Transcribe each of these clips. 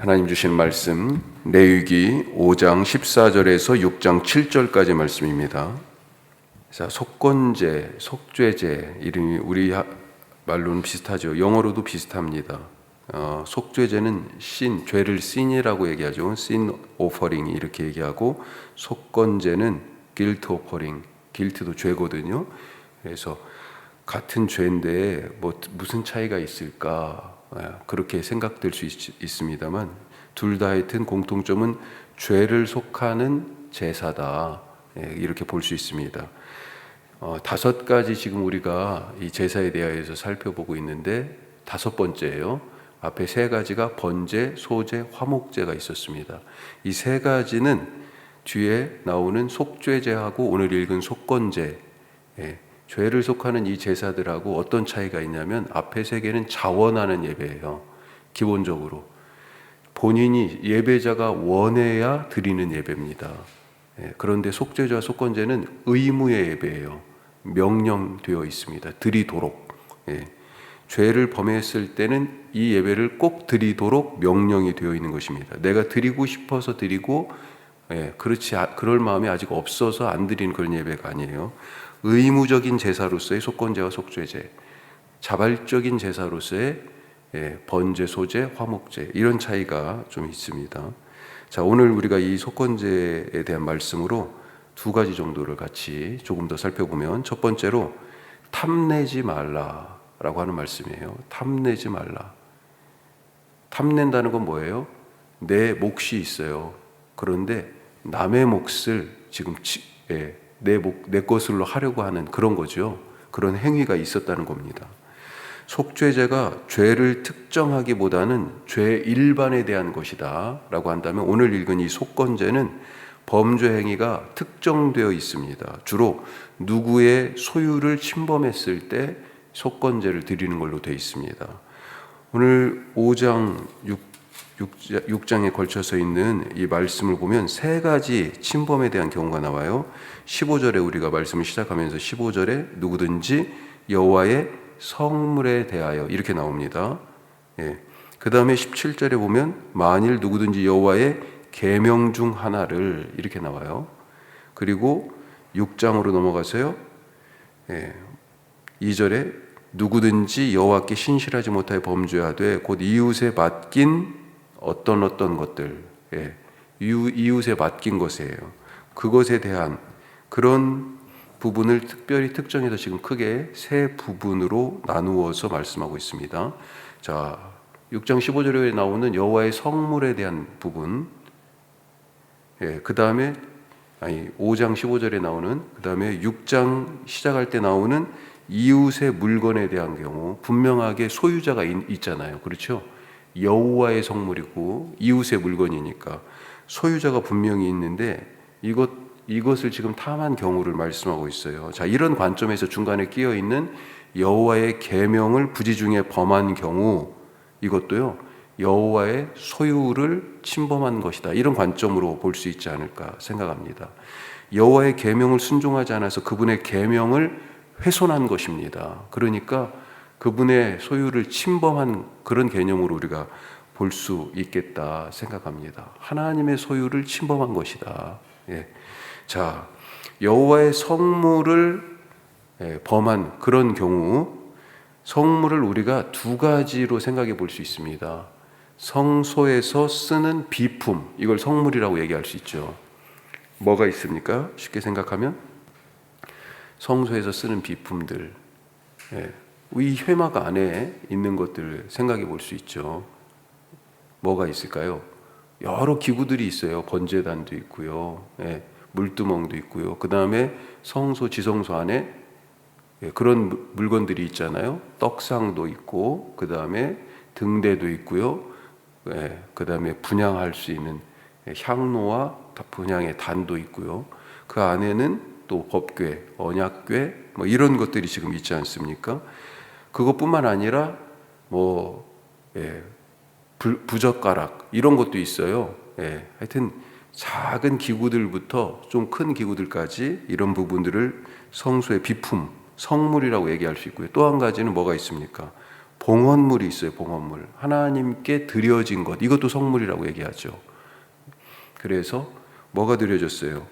하나님 주신 말씀 레위기 5장 14절에서 6장 7절까지 말씀입니다. 자, 속건제, 속죄제 이름이 우리 말로는 비슷하죠. 영어로도 비슷합니다. 속죄제는 죄를 sin이라고 얘기하죠. sin offering 이렇게 얘기하고, 속건제는 guilt offering, guilt도 죄거든요. 그래서 같은 죄인데 무슨 차이가 있을까? 그렇게 생각될 수 있습니다만 둘 다 하여튼 공통점은 죄를 속하는 제사다, 이렇게 볼 수 있습니다. 5가지 지금 우리가 이 제사에 대하여서 살펴보고 있는데 5번째예요. 앞에 3가지가 번제, 소제, 화목제가 있었습니다. 이 3가지는 뒤에 나오는 속죄제하고 오늘 읽은 속건제, 죄를 속하는 이 제사들하고 어떤 차이가 있냐면 앞에 3개는 자원하는 예배예요. 기본적으로 본인이 예배자가 원해야 드리는 예배입니다. 그런데 속죄제와 속건제는 의무의 예배예요. 명령되어 있습니다. 드리도록. 죄를 범했을 때는 이 예배를 꼭 드리도록 명령이 되어 있는 것입니다. 내가 드리고 싶어서 드리고 그럴 마음이 아직 없어서 안 드리는 그런 예배가 아니에요. 의무적인 제사로서의 속건제와 속죄제, 자발적인 제사로서의 번제, 소제, 화목제, 이런 차이가 좀 있습니다. 자, 오늘 우리가 이 속건제에 대한 말씀으로 2가지 정도를 같이 조금 더 살펴보면, 첫 번째로 탐내지 말라라고 하는 말씀이에요. 탐내지 말라. 탐낸다는 건 뭐예요? 내 몫이 있어요. 그런데 남의 몫을 지금 내 것으로 하려고 하는 그런 거죠. 그런 행위가 있었다는 겁니다. 속죄제가 죄를 특정하기보다는 죄 일반에 대한 것이다 라고 한다면, 오늘 읽은 이 속건제는 범죄 행위가 특정되어 있습니다. 주로 누구의 소유를 침범했을 때 속건제를 드리는 걸로 되어 있습니다. 오늘 5장 6장에 걸쳐서 있는 이 말씀을 보면 3가지 침범에 대한 경우가 나와요. 15절에 우리가 말씀을 시작하면서 15절에 누구든지 여호와의 성물에 대하여 이렇게 나옵니다. 그 다음에 17절에 보면 만일 누구든지 여호와의 계명 중 하나를, 이렇게 나와요. 그리고 6장으로 넘어가서요. 2절에 누구든지 여호와께 신실하지 못하여 범죄하되 곧 이웃에 맡긴 어떤 것들, 이웃에 맡긴 것이에요. 그것에 대한 그런 부분을 특별히 특정해서 지금 크게 3 부분으로 나누어서 말씀하고 있습니다. 자, 6장 15절에 나오는 여호와의 성물에 대한 부분, 그 다음에 5장 15절에 나오는, 그 다음에 6장 시작할 때 나오는 이웃의 물건에 대한 경우, 분명하게 소유자가 있잖아요. 그렇죠? 여호와의 성물이고 이웃의 물건이니까 소유자가 분명히 있는데 이것을 지금 탐한 경우를 말씀하고 있어요. 자, 이런 관점에서 중간에 끼어 있는 여호와의 계명을 부지중에 범한 경우, 이것도요 여호와의 소유를 침범한 것이다, 이런 관점으로 볼 수 있지 않을까 생각합니다. 여호와의 계명을 순종하지 않아서 그분의 계명을 훼손한 것입니다. 그러니까 그분의 소유를 침범한 그런 개념으로 우리가 볼 수 있겠다 생각합니다. 하나님의 소유를 침범한 것이다. 자, 여호와의 성물을 범한 그런 경우, 성물을 우리가 2가지로 생각해 볼 수 있습니다. 성소에서 쓰는 비품, 이걸 성물이라고 얘기할 수 있죠. 뭐가 있습니까? 쉽게 생각하면 성소에서 쓰는 비품들, 이 회막 안에 있는 것들 생각해 볼 수 있죠. 뭐가 있을까요? 여러 기구들이 있어요. 번제단도 있고요, 물두멍도 있고요. 그 다음에 성소, 지성소 안에 그런 물건들이 있잖아요. 떡상도 있고, 그 다음에 등대도 있고요, 그 다음에 분향할 수 있는 향로와 분향의 단도 있고요. 그 안에는 또 법궤, 언약궤, 이런 것들이 지금 있지 않습니까? 그것뿐만 아니라 부젓가락, 이런 것도 있어요. 하여튼 작은 기구들부터 좀 큰 기구들까지 이런 부분들을 성소의 비품, 성물이라고 얘기할 수 있고요. 또 한 가지는 뭐가 있습니까? 봉헌물이 있어요. 봉헌물. 하나님께 드려진 것. 이것도 성물이라고 얘기하죠. 그래서 뭐가 드려졌어요?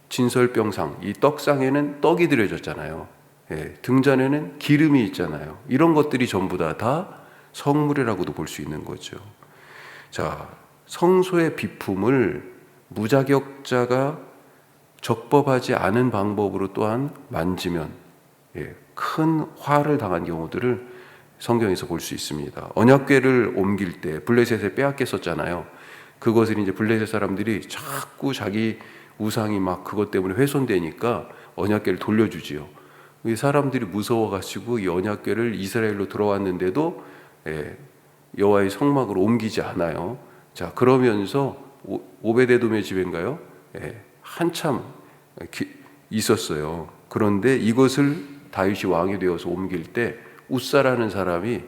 진설병상, 이 떡상에는 떡이 드려졌잖아요. 예, 등잔에는 기름이 있잖아요. 이런 것들이 전부 다 성물이라고도 볼 수 있는 거죠. 자, 성소의 비품을 무자격자가 적법하지 않은 방법으로 또한 만지면 큰 화를 당한 경우들을 성경에서 볼 수 있습니다. 언약궤를 옮길 때 블레셋에 빼앗겼었잖아요. 그것을 이제 블레셋 사람들이 자꾸 자기 우상이 막 그것 때문에 훼손되니까 언약궤를 돌려주지요. 이 사람들이 무서워가지고 이 언약궤를 이스라엘로 들어왔는데도 여호와의 성막으로 옮기지 않아요. 자, 그러면서 오베데돔의 집인가요? 한참 있었어요. 그런데 이것을 다윗이 왕이 되어서 옮길 때 우사라는 사람이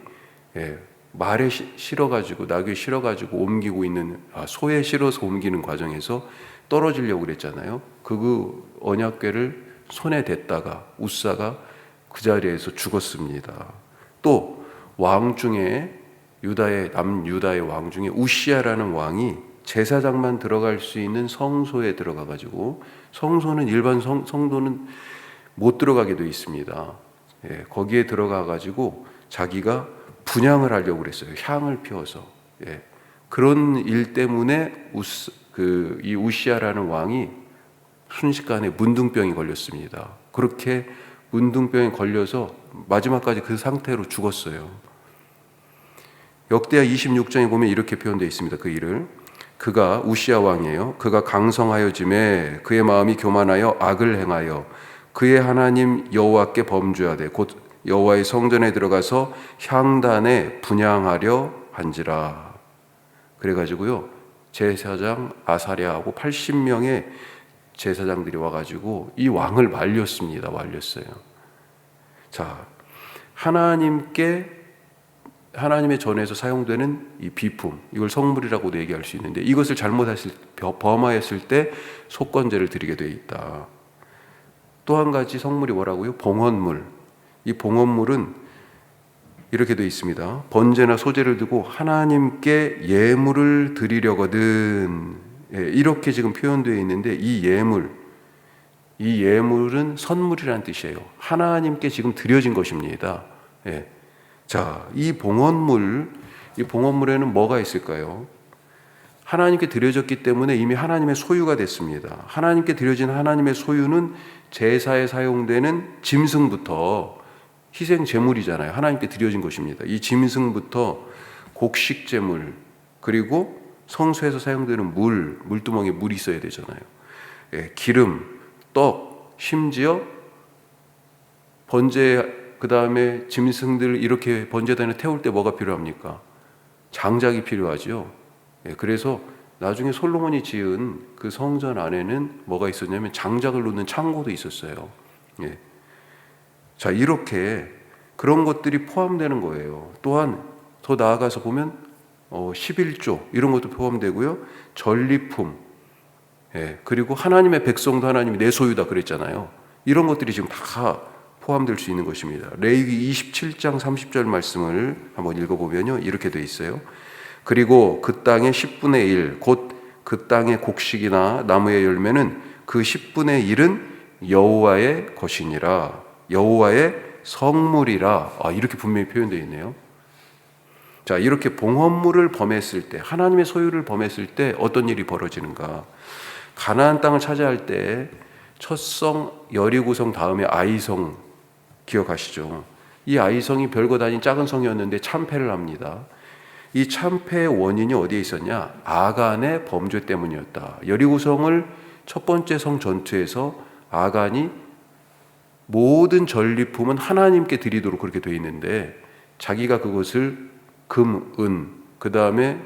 말에 실어가지고 나귀에 실어가지고 옮기고 있는 소에 실어서 옮기는 과정에서 떨어지려고 그랬잖아요. 그 언약궤를 손에 댔다가 우사가 그 자리에서 죽었습니다. 또 왕 중에 남유다의 왕 중에 우시야라는 왕이 제사장만 들어갈 수 있는 성소에 들어가가지고, 성소는 일반 성도는 못 들어가게 돼 있습니다. 거기에 들어가가지고 자기가 분향을 하려고 그랬어요. 향을 피워서. 그런 일 때문에 이 우시야라는 왕이 순식간에 문둥병이 걸렸습니다. 그렇게 문둥병에 걸려서 마지막까지 그 상태로 죽었어요. 역대하 26장에 보면 이렇게 표현되어 있습니다. 그 일을. 그가 우시야 왕이에요. 그가 강성하여짐에 그의 마음이 교만하여 악을 행하여 그의 하나님 여호와께 범죄하되 곧 여호와의 성전에 들어가서 향단에 분향하려 한지라. 그래가지고요, 제사장 아사랴하고 80명의 제사장들이 와가지고 이 왕을 말렸어요. 자, 하나님의 전에서 사용되는 이 비품, 이걸 성물이라고도 얘기할 수 있는데, 이것을 범하였을 때 속건제를 드리게 되어 있다. 또 한 가지 성물이 뭐라고요? 봉헌물. 이 봉헌물은 이렇게 되어 있습니다. 번제나 소제를 두고 하나님께 예물을 드리려거든. 이렇게 지금 표현되어 있는데, 이 예물은 선물이라는 뜻이에요. 하나님께 지금 드려진 것입니다. 자, 이 봉헌물에는 뭐가 있을까요? 하나님께 드려졌기 때문에 이미 하나님의 소유가 됐습니다. 하나님께 드려진 하나님의 소유는 제사에 사용되는 짐승부터, 희생 제물이잖아요. 하나님께 드려진 것입니다. 이 짐승부터 곡식 제물, 그리고 성소에서 사용되는 물두멍에 물이 있어야 되잖아요. 기름, 떡, 심지어 그 다음에 짐승들 이렇게 번제단에 태울 때 뭐가 필요합니까? 장작이 필요하죠. 그래서 나중에 솔로몬이 지은 그 성전 안에는 뭐가 있었냐면 장작을 놓는 창고도 있었어요. 자, 이렇게 그런 것들이 포함되는 거예요. 또한 더 나아가서 보면 11조 이런 것도 포함되고요. 전리품, 그리고 하나님의 백성도 하나님이 내 소유다 그랬잖아요. 이런 것들이 지금 다 포함될 수 있는 것입니다. 레위기 27장 30절 말씀을 한번 읽어보면요, 이렇게 돼 있어요. 그리고 그 땅의 10분의 1, 곧 그 땅의 곡식이나 나무의 열매는 그 10분의 1은 여호와의 것이니라. 여호와의 성물이라. 이렇게 분명히 표현되어 있네요. 자, 이렇게 봉헌물을 범했을 때, 하나님의 소유를 범했을 때 어떤 일이 벌어지는가? 가나안 땅을 차지할 때 첫 성 여리고성 다음에 아이성 기억하시죠? 이 아이성이 별것 아닌 작은 성이었는데 참패를 합니다. 이 참패의 원인이 어디에 있었냐? 아간의 범죄 때문이었다. 여리고성을 첫 번째 성 전투에서 아간이 모든 전리품은 하나님께 드리도록 그렇게 되어 있는데, 자기가 그것을 금, 은, 그 다음에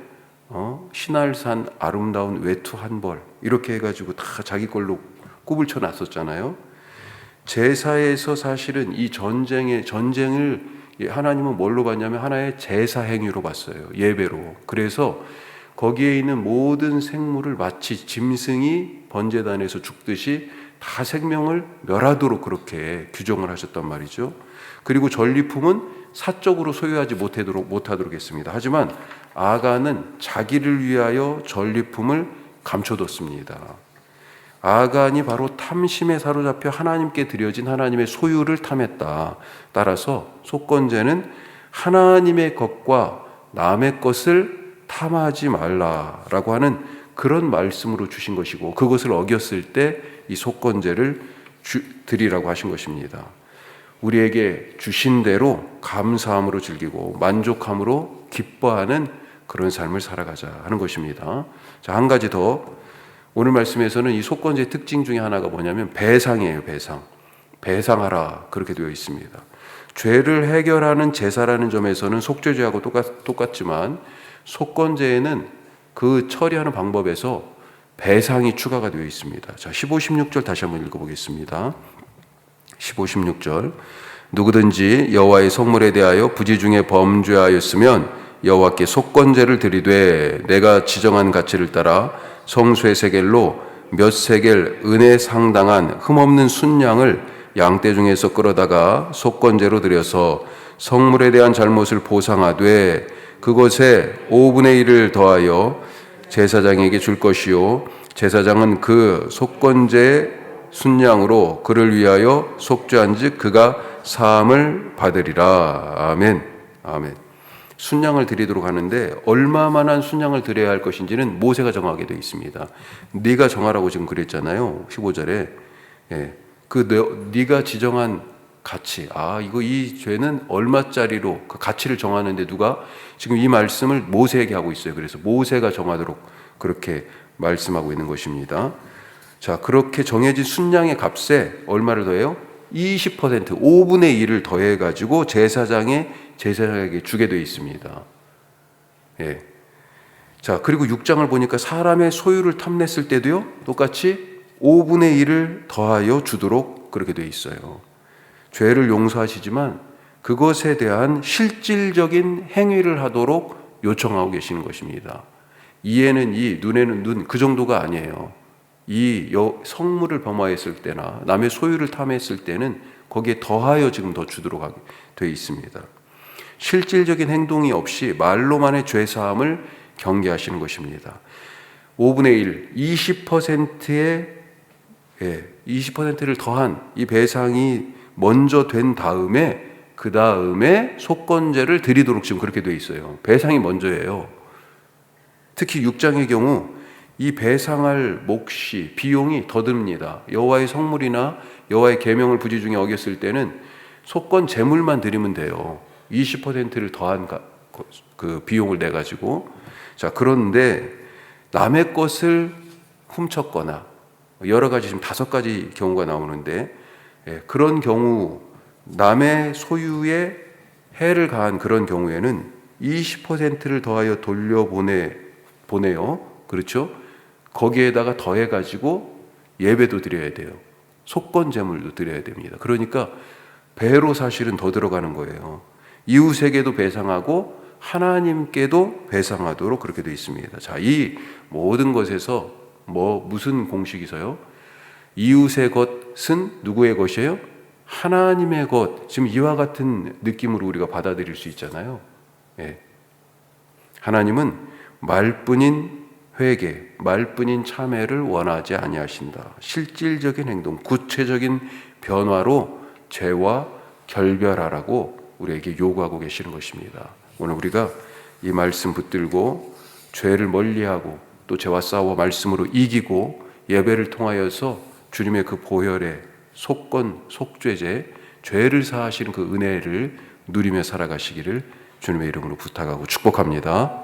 신할산 아름다운 외투 한 벌 이렇게 해가지고 다 자기 걸로 굽을 쳐놨었잖아요. 제사에서 사실은 이 전쟁을 하나님은 뭘로 봤냐면 하나의 제사 행위로 봤어요. 예배로. 그래서 거기에 있는 모든 생물을 마치 짐승이 번제단에서 죽듯이 다 생명을 멸하도록 그렇게 규정을 하셨단 말이죠. 그리고 전리품은 사적으로 소유하지 못하도록 했습니다. 하지만 아간은 자기를 위하여 전리품을 감춰뒀습니다. 아간이 바로 탐심에 사로잡혀 하나님께 드려진 하나님의 소유를 탐했다. 따라서 속건제는 하나님의 것과 남의 것을 탐하지 말라라고 하는 그런 말씀으로 주신 것이고, 그것을 어겼을 때 이 속건제를 드리라고 하신 것입니다. 우리에게 주신 대로 감사함으로 즐기고 만족함으로 기뻐하는 그런 삶을 살아가자 하는 것입니다. 자, 한 가지 더, 오늘 말씀에서는 이 속건제의 특징 중에 하나가 뭐냐면 배상이에요. 배상하라 그렇게 되어 있습니다. 죄를 해결하는 제사라는 점에서는 속죄제하고 똑같지만 속건제에는 그 처리하는 방법에서 배상이 추가가 되어 있습니다. 자, 15, 16절 다시 한번 읽어보겠습니다. 15, 16절. 누구든지 여호와의 성물에 대하여 부지 중에 범죄하였으면 여호와께 속건제를 드리되 내가 지정한 가치를 따라 성수의 세겔로 몇 세겔 은에 상당한 흠없는 순양을 양떼 중에서 끌어다가 속건제로 드려서 성물에 대한 잘못을 보상하되 그것에 5분의 1을 더하여 제사장에게 줄 것이요 제사장은 그 속건제의 순양으로 그를 위하여 속죄한즉 그가 사함을 받으리라. 아멘. 아멘. 순양을 드리도록 하는데 얼마만한 순양을 드려야 할 것인지는 모세가 정하게 되어 있습니다. 네가 정하라고 지금 그랬잖아요. 15절에. 네가 지정한 가치. 이거 이 죄는 얼마짜리로 그 가치를 정하는데 누가 지금 이 말씀을 모세에게 하고 있어요. 그래서 모세가 정하도록 그렇게 말씀하고 있는 것입니다. 자, 그렇게 정해진 순양의 값에 얼마를 더해요? 20%, 5분의 1을 더해 가지고 제사장에게 주게 되어 있습니다. 예. 자, 그리고 6장을 보니까 사람의 소유를 탐냈을 때도요, 똑같이 5분의 1을 더하여 주도록 그렇게 되어 있어요. 죄를 용서하시지만 그것에 대한 실질적인 행위를 하도록 요청하고 계시는 것입니다. 이에는 이, 눈에는 눈, 그 정도가 아니에요. 이 성물을 범하였을 때나 남의 소유를 탐했을 때는 거기에 더하여 지금 더 주도록 하게 되어 있습니다. 실질적인 행동이 없이 말로만의 죄사함을 경계하시는 것입니다. 5분의 1, 20%를 더한 이 배상이 먼저 된 다음에 그 다음에 속건제를 드리도록 지금 그렇게 되어 있어요. 배상이 먼저예요. 특히 6장의 경우 이 배상할 몫이 비용이 더 듭니다. 여호와의 성물이나 여호와의 계명을 부지 중에 어겼을 때는 속건 제물만 드리면 돼요. 20%를 더한 그 비용을 내 가지고. 자, 그런데 남의 것을 훔쳤거나 여러 가지 지금 5가지 경우가 나오는데, 그런 경우 남의 소유에 해를 가한 그런 경우에는 20%를 더하여 돌려보내요. 그렇죠? 거기에다가 더해가지고 예배도 드려야 돼요. 속건 제물도 드려야 됩니다. 그러니까 배로 사실은 더 들어가는 거예요. 이웃에게도 배상하고 하나님께도 배상하도록 그렇게 되어 있습니다. 자, 이 모든 것에서 무슨 공식이서요? 이웃의 것은 누구의 것이에요? 하나님의 것. 지금 이와 같은 느낌으로 우리가 받아들일 수 있잖아요. 하나님은 말뿐인 회개, 말뿐인 참회를 원하지 아니하신다. 실질적인 행동, 구체적인 변화로 죄와 결별하라고 우리에게 요구하고 계시는 것입니다. 오늘 우리가 이 말씀 붙들고 죄를 멀리하고 또 죄와 싸워 말씀으로 이기고 예배를 통하여서 주님의 그 보혈의 속건, 속죄제, 죄를 사하시는 그 은혜를 누리며 살아가시기를 주님의 이름으로 부탁하고 축복합니다.